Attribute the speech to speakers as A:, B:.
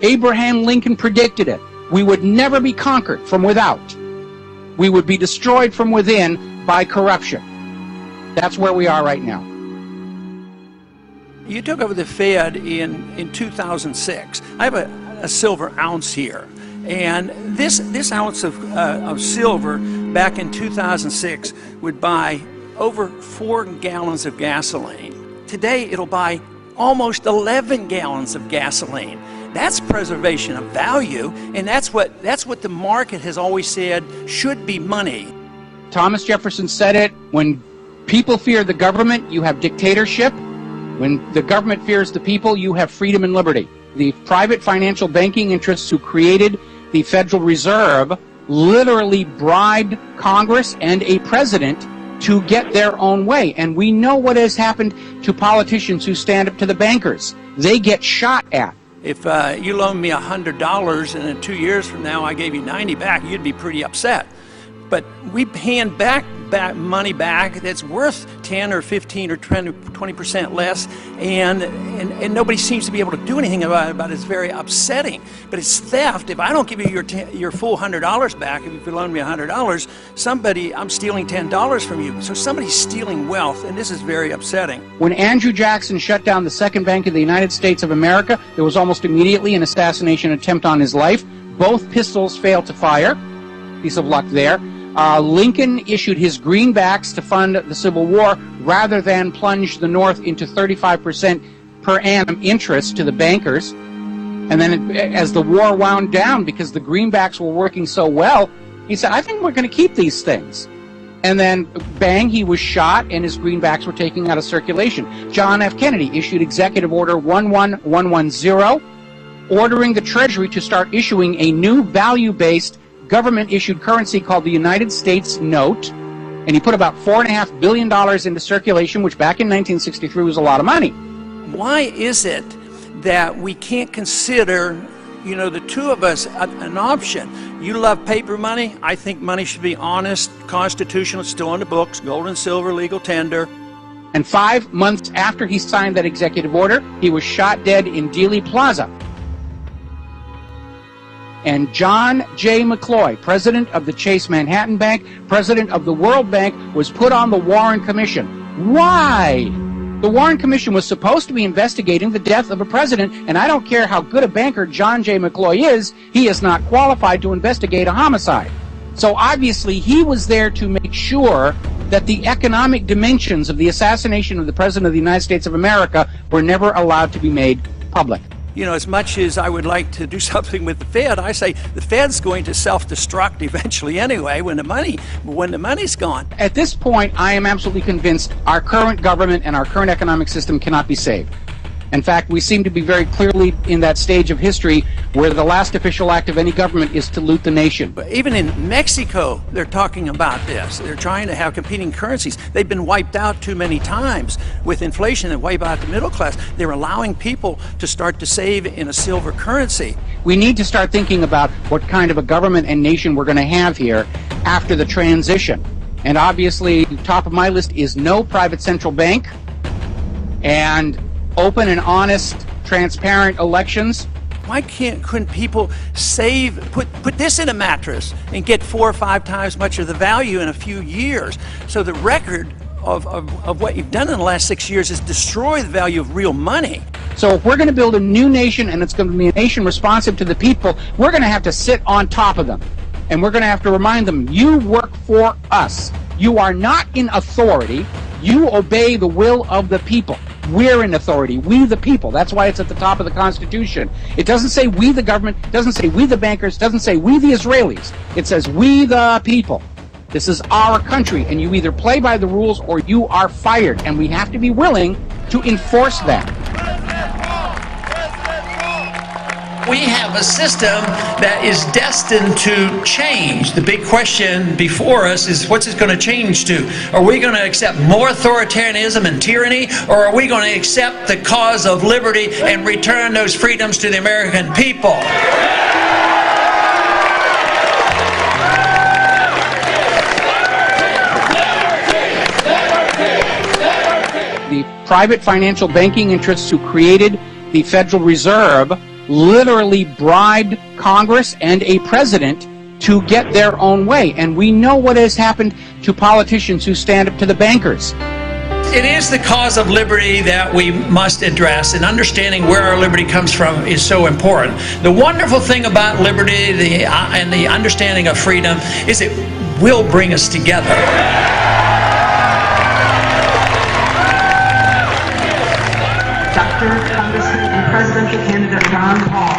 A: Abraham Lincoln predicted it. We would never be conquered from without. We would be destroyed from within by corruption. That's where we are right now.
B: You took over the Fed in 2006. I have a silver ounce here. And this ounce of silver back in 2006 would buy over 4 gallons of gasoline. Today it'll buy almost 11 gallons of gasoline. That's preservation of value, and that's what the market has always said should be money.
A: Thomas Jefferson said it, when people fear the government, you have dictatorship. When the government fears the people, you have freedom and liberty. The private financial banking interests who created the Federal Reserve literally bribed Congress and a president to get their own way. And we know what has happened to politicians who stand up to the bankers. They get shot at.
B: If you loaned me $100 and in 2 years from now I gave you 90 back, you'd be pretty upset. But we hand back money back that's worth 10 or 15 or 20% less, and nobody seems to be able to do anything about it. It's very upsetting. But it's theft. If I don't give you your full $100 back, if you loan me $100, I'm stealing $10 from you. So somebody's stealing wealth, and this is very upsetting. When
A: Andrew Jackson shut down the second bank of the United States of America, there was almost immediately an assassination attempt on his life. Both pistols failed to fire. Piece of luck there. Lincoln issued his greenbacks to fund the Civil War rather than plunge the North into 35% per annum interest to the bankers. And then as the war wound down, because the greenbacks were working so well, he said, I think we're going to keep these things. And then, bang, he was shot and his greenbacks were taken out of circulation. John F. Kennedy issued Executive Order 11110, ordering the Treasury to start issuing a new value-based government-issued currency called the United States Note, and he put about $4.5 billion into circulation, which back in 1963 was a lot of money.
B: Why is it that we can't consider, the two of us, an option? You love paper money. I think money should be honest, constitutional, still on the books, gold and silver, legal tender.
A: And 5 months after he signed that executive order, he was shot dead in Dealey Plaza. And John J. McCloy, president of the Chase Manhattan Bank, president of the World Bank, was put on the Warren Commission. Why? The Warren Commission was supposed to be investigating the death of a president, and I don't care how good a banker John J. McCloy is, he is not qualified to investigate a homicide. So obviously he was there to make sure that the economic dimensions of the assassination of the President of the United States of America were never allowed to be made public.
B: As much as I would like to do something with the Fed, I say the Fed's going to self-destruct eventually anyway when the money's gone.
A: At this point, I am absolutely convinced our current government and our current economic system cannot be saved. In fact, we seem to be very clearly in that stage of history where the last official act of any government is to loot the nation.
B: But even in Mexico, they're talking about this. They're trying to have competing currencies. They've been wiped out too many times with inflation and wipe out the middle class. They're allowing people to start to save in a silver currency.
A: We need to start thinking about what kind of a government and nation we're going to have here after the transition. And obviously, top of my list is no private central bank and open and honest, transparent elections.
B: Why couldn't people save, put this in a mattress and get 4 or 5 times much of the value in a few years? So the record of what you've done in the last 6 years is destroy the value of real money.
A: So if we're going to build a new nation and it's going to be a nation responsive to the people, we're going to have to sit on top of them. And we're going to have to remind them, you work for us. You are not in authority. You obey the will of the people. We're in authority. We the people. That's why it's at the top of the Constitution. It doesn't say we the government. It doesn't say we the bankers. It doesn't say we the Israelis. It says we the people. This is our country, and you either play by the rules or you are fired. And we have to be willing to enforce that.
B: We have a system that is destined to change. The big question before us is, what's it going to change to? Are we going to accept more authoritarianism and tyranny, or are we going to accept the cause of liberty and return those freedoms to the American people?
A: The private financial banking interests who created the Federal Reserve literally bribed Congress and a president to get their own way. And we know what has happened to politicians who stand up to the bankers.
B: It is the cause of liberty that we must address, and understanding where our liberty comes from is so important. The wonderful thing about liberty and the understanding of freedom is it will bring us together.
C: Dr. Congressman and Presidential Candidate Ron Paul.